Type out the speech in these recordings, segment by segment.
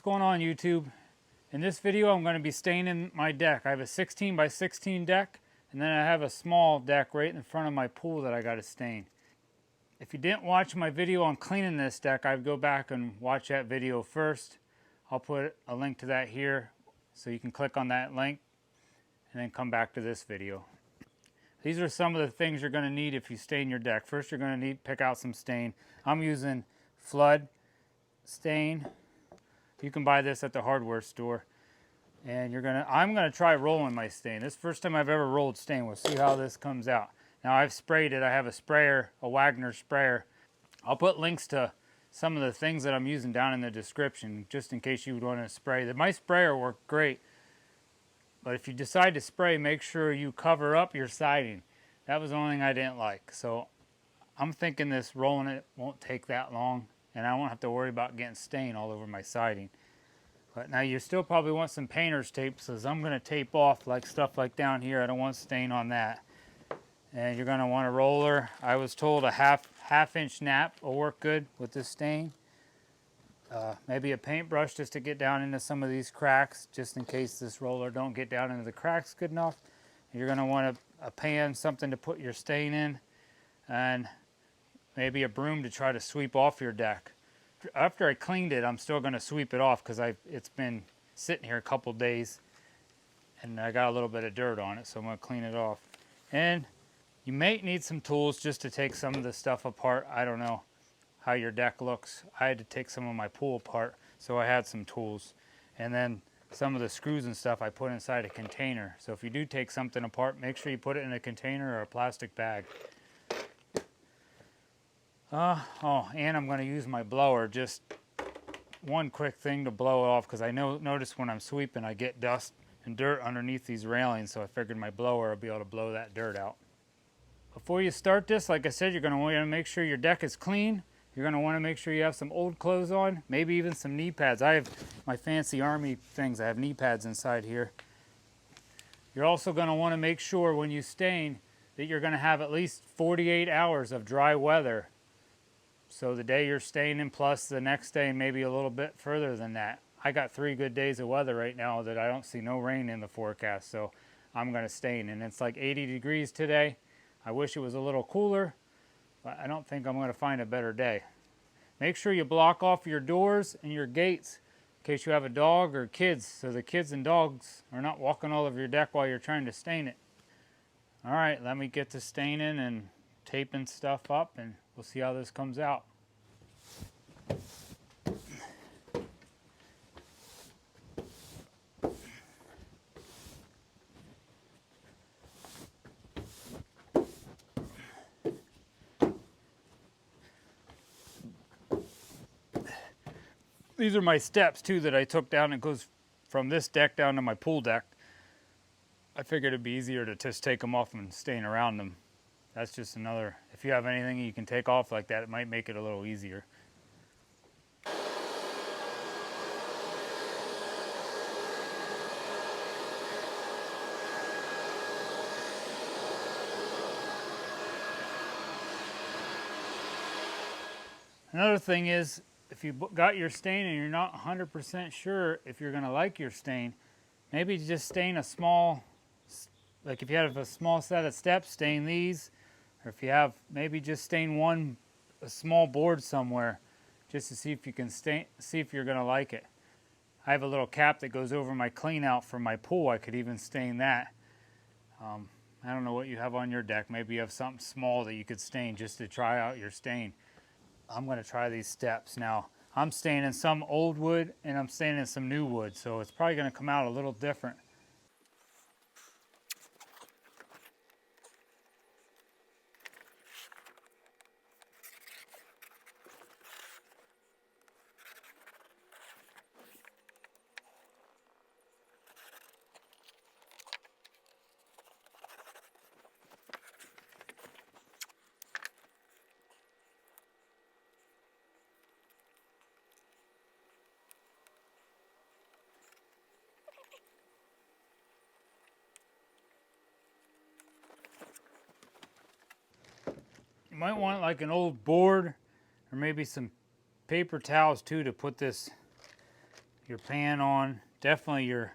going on, YouTube? In this video I'm going to be staining my deck. I have a 16 by 16 deck, and then I have a small deck right in front of my pool that I got to stain. If you didn't watch my video on cleaning this deck, I'd go back and watch that video first. I'll put a link to that here so you can click on that link and then come back to this video. These are some of the things you're going to need if you stain your deck. First, you're going to need to pick out some stain. I'm using Flood stain. You can buy this at the hardware store. And I'm gonna try rolling my stain. This is the first time I've ever rolled stain. We'll see how this comes out. Now I've sprayed it. I have a sprayer, a Wagner sprayer. I'll put links to some of the things that I'm using down in the description, just in case you would want to spray. My sprayer worked great, but if you decide to spray, make sure you cover up your siding. That was the only thing I didn't like. So I'm thinking this rolling it won't take that long, and I won't have to worry about getting stain all over my siding. But now you still probably want some painter's tape, so I'm going to tape off like stuff like down here. I don't want stain on that. And you're going to want a roller. I was told a half inch nap will work good with this stain. Maybe a paintbrush just to get down into some of these cracks, just in case this roller don't get down into the cracks good enough. You're going to want a pan, something to put your stain in, and maybe a broom to try to sweep off your deck. After I cleaned it, I'm still going to sweep it off because it's been sitting here a couple days and I got a little bit of dirt on it, so I'm going to clean it off. And you may need some tools just to take some of the stuff apart. I don't know how your deck looks. I had to take some of my pool apart, so I had some tools. And then some of the screws and stuff I put inside a container. So if you do take something apart, make sure you put it in a container or a plastic bag. And I'm going to use my blower. Just one quick thing to blow it off, because I notice when I'm sweeping I get dust and dirt underneath these railings, so I figured my blower will be able to blow that dirt out. Before you start this, like I said, you're going to want to make sure your deck is clean. You're going to want to make sure you have some old clothes on, maybe even some knee pads. I have my fancy army things. I have knee pads inside here. You're also going to want to make sure when you stain that you're going to have at least 48 hours of dry weather. So the day you're staining plus the next day, maybe a little bit further than that. I got 3 good days of weather right now that I don't see no rain in the forecast, so I'm going to stain. And it's like 80 degrees today. I wish it was a little cooler, but I don't think I'm going to find a better day. Make sure you block off your doors and your gates in case you have a dog or kids, so the kids and dogs are not walking all over your deck while you're trying to stain it. All right, let me get to staining and taping stuff up, and we'll see how this comes out. These are my steps too that I took down. It goes from this deck down to my pool deck. I figured it'd be easier to just take them off and stain around them. That's just another, if you have anything you can take off like that, it might make it a little easier. Another thing is, if you got your stain and you're not 100% sure if you're going to like your stain, maybe just stain a small, like if you have a small set of steps, stain these. Or if you have, maybe just stain a small board somewhere, just to see if you can see if you're going to like it. I have a little cap that goes over my clean out for my pool. I could even stain that. I don't know what you have on your deck. Maybe you have something small that you could stain just to try out your stain. I'm going to try these steps. Now, I'm staining some old wood and I'm staining some new wood, so it's probably going to come out a little different. You might want like an old board or maybe some paper towels too to put this your pan on, definitely your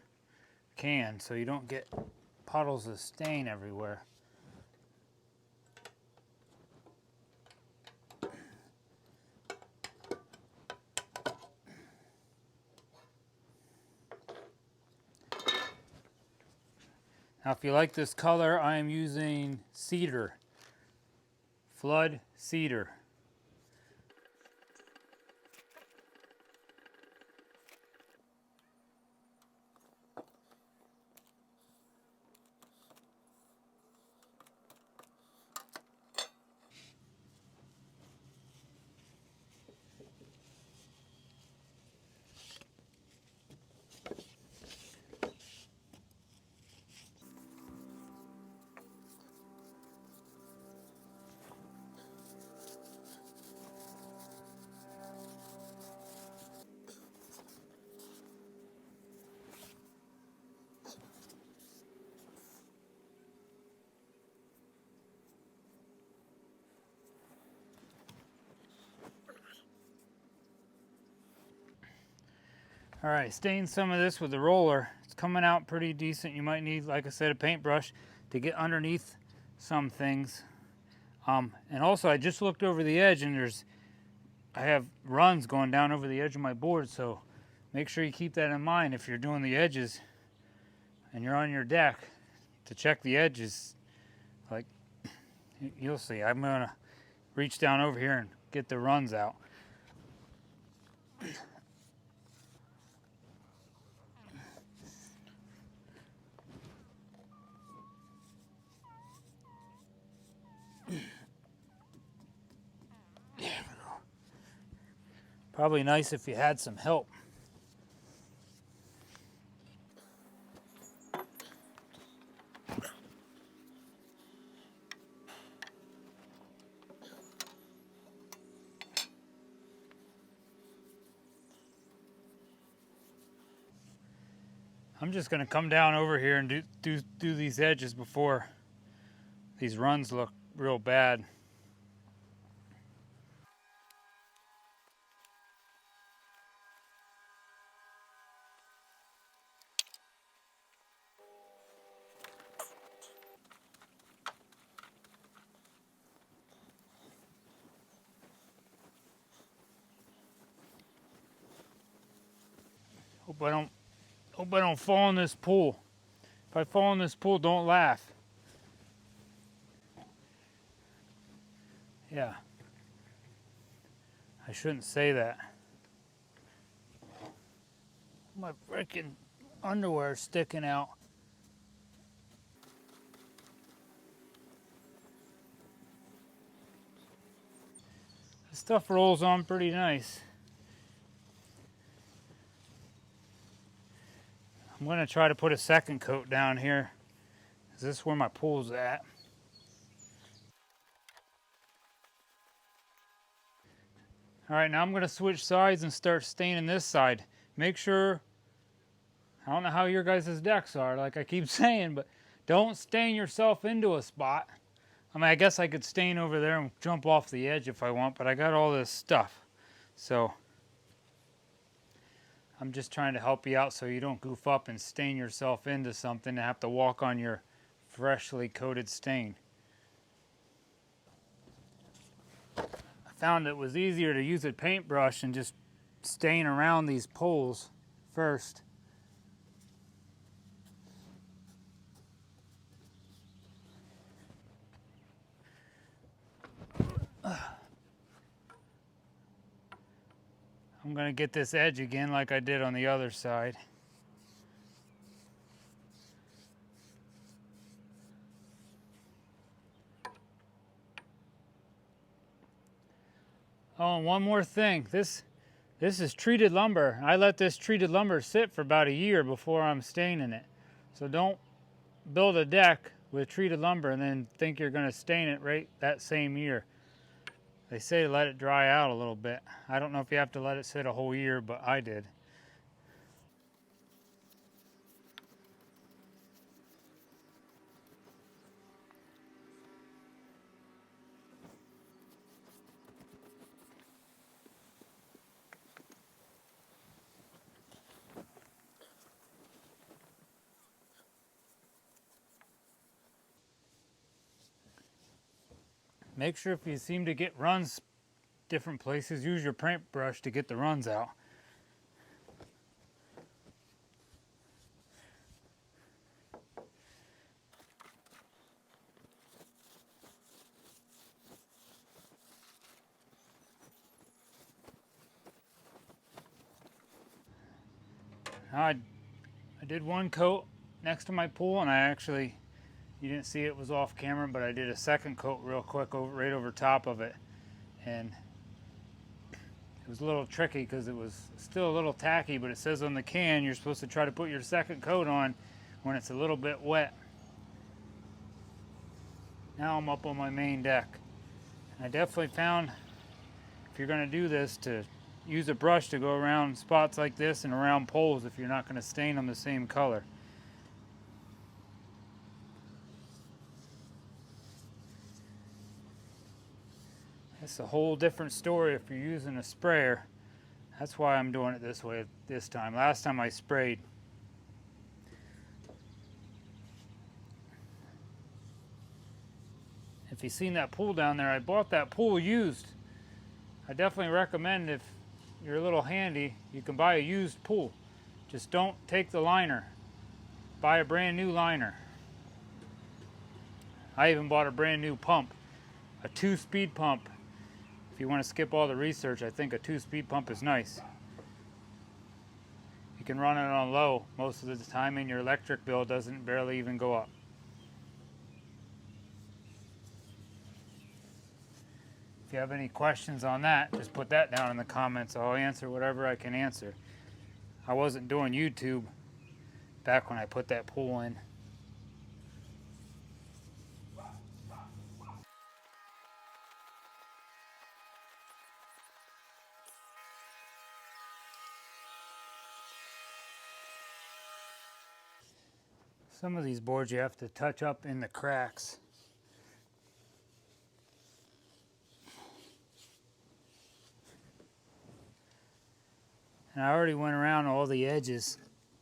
can, so you don't get puddles of stain everywhere. Now if you like this color, I am using cedar, flood cedar. All right, stain some of this with the roller. It's coming out pretty decent. You might need, like I said, a paintbrush to get underneath some things. And also, I just looked over the edge, and I have runs going down over the edge of my board, so make sure you keep that in mind if you're doing the edges and you're on your deck to check the edges. Like, you'll see. I'm gonna reach down over here and get the runs out. Probably nice if you had some help. I'm just gonna come down over here and do these edges before these runs look real bad. Hope I don't fall in this pool. If I fall in this pool, don't laugh. Yeah. I shouldn't say that. My freaking underwear is sticking out. This stuff rolls on pretty nice. I'm going to try to put a second coat down here. Is this where my pool's at? Alright, now I'm going to switch sides and start staining this side. Make sure, I don't know how your guys' decks are, like I keep saying, but don't stain yourself into a spot. I mean, I guess I could stain over there and jump off the edge if I want, but I got all this stuff. So, I'm just trying to help you out so you don't goof up and stain yourself into something and have to walk on your freshly coated stain. I found it was easier to use a paintbrush and just stain around these poles first. I'm going to get this edge again like I did on the other side. Oh, and one more thing. This is treated lumber. I let this treated lumber sit for about a year before I'm staining it. So don't build a deck with treated lumber and then think you're going to stain it right that same year. They say let it dry out a little bit. I don't know if you have to let it sit a whole year, but I did. Make sure if you seem to get runs different places, use your paintbrush to get the runs out. Now I did one coat next to my pool, and I actually, you didn't see it was off camera, but I did a second coat real quick right over top of it. And it was a little tricky because it was still a little tacky, but it says on the can you're supposed to try to put your second coat on when it's a little bit wet. Now I'm up on my main deck. I definitely found, if you're going to do this, to use a brush to go around spots like this and around poles if you're not going to stain them the same color. It's a whole different story if you're using a sprayer. That's why I'm doing it this way this time. Last time I sprayed. If you've seen that pool down there, I bought that pool used. I definitely recommend, if you're a little handy, you can buy a used pool. Just don't take the liner. Buy a brand new liner. I even bought a brand new pump, a 2-speed pump. If you want to skip all the research, I think a 2-speed pump is nice. You can run it on low most of the time and your electric bill doesn't barely even go up. If you have any questions on that, just put that down in the comments. I'll answer whatever I can answer. I wasn't doing YouTube back when I put that pool in. Some of these boards you have to touch up in the cracks. And I already went around all the edges.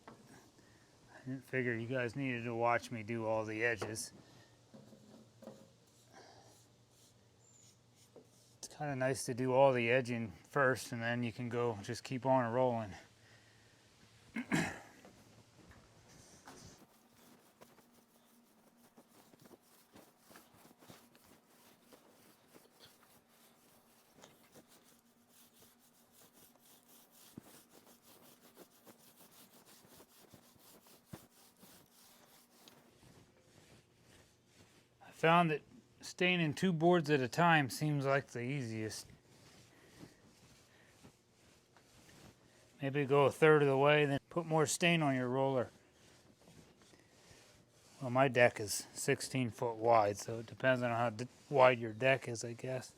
I didn't figure you guys needed to watch me do all the edges. It's kind of nice to do all the edging first, and then you can go just keep on rolling. Found that staining 2 boards at a time seems like the easiest. Maybe go a third of the way, then put more stain on your roller. Well, my deck is 16 foot wide, so it depends on how wide your deck is, I guess.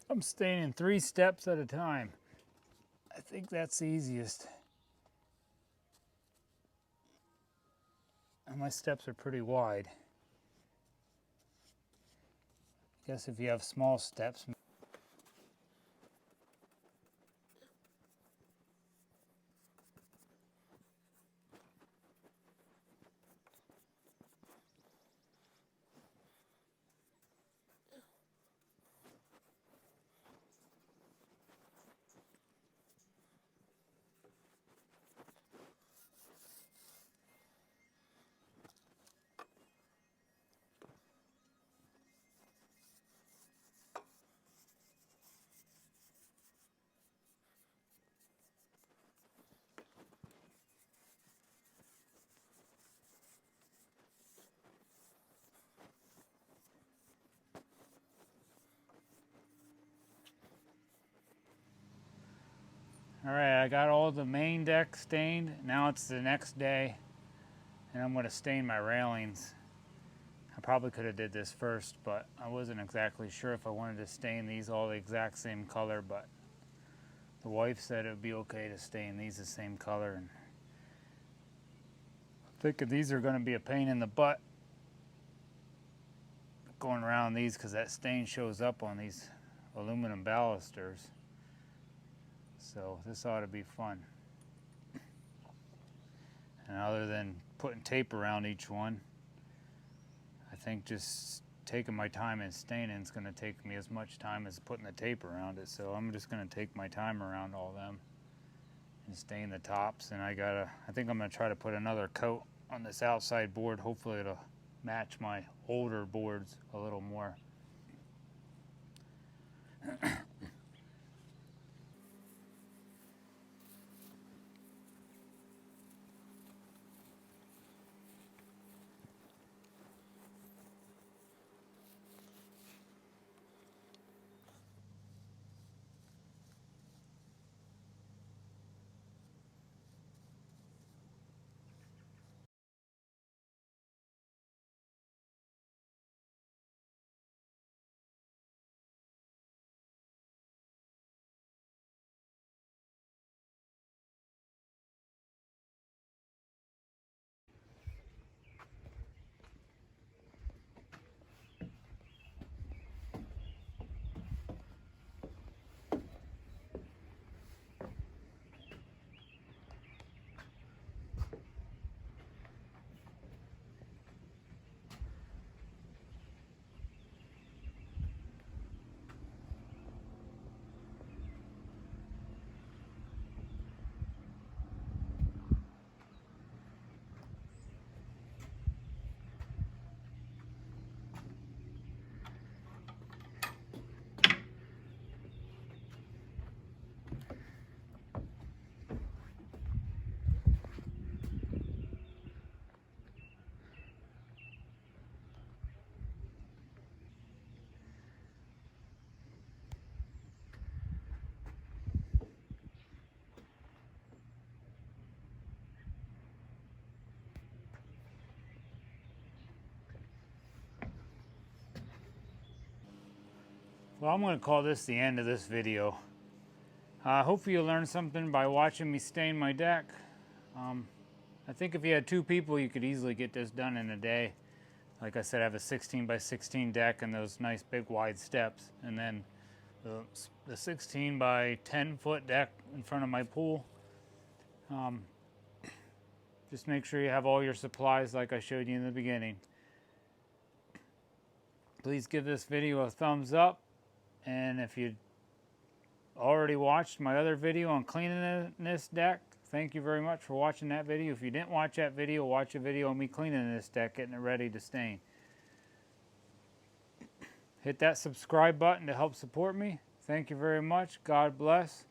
I'm staining 3 steps at a time. I think that's the easiest. And my steps are pretty wide. I guess if you have small steps. Alright, I got all the main deck stained. Now it's the next day, and I'm going to stain my railings. I probably could have did this first, but I wasn't exactly sure if I wanted to stain these all the exact same color, but the wife said it would be okay to stain these the same color. And I'm thinking these are going to be a pain in the butt going around these because that stain shows up on these aluminum balusters. So this ought to be fun. And other than putting tape around each one, I think just taking my time and staining is going to take me as much time as putting the tape around it. So I'm just going to take my time around all them and stain the tops. And I think I'm going to try to put another coat on this outside board. Hopefully it'll match my older boards a little more. Well, I'm going to call this the end of this video. Hopefully you learned something by watching me stain my deck. I think if you had 2 people, you could easily get this done in a day. Like I said, I have a 16 by 16 deck and those nice big wide steps. And then the 16 by 10 foot deck in front of my pool. Just make sure you have all your supplies like I showed you in the beginning. Please give this video a thumbs up. And if you already watched my other video on cleaning this deck, thank you very much for watching that video. If you didn't watch that video, watch a video of me cleaning this deck, getting it ready to stain. Hit that subscribe button to help support me. Thank you very much. God bless,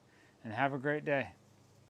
and have a great day.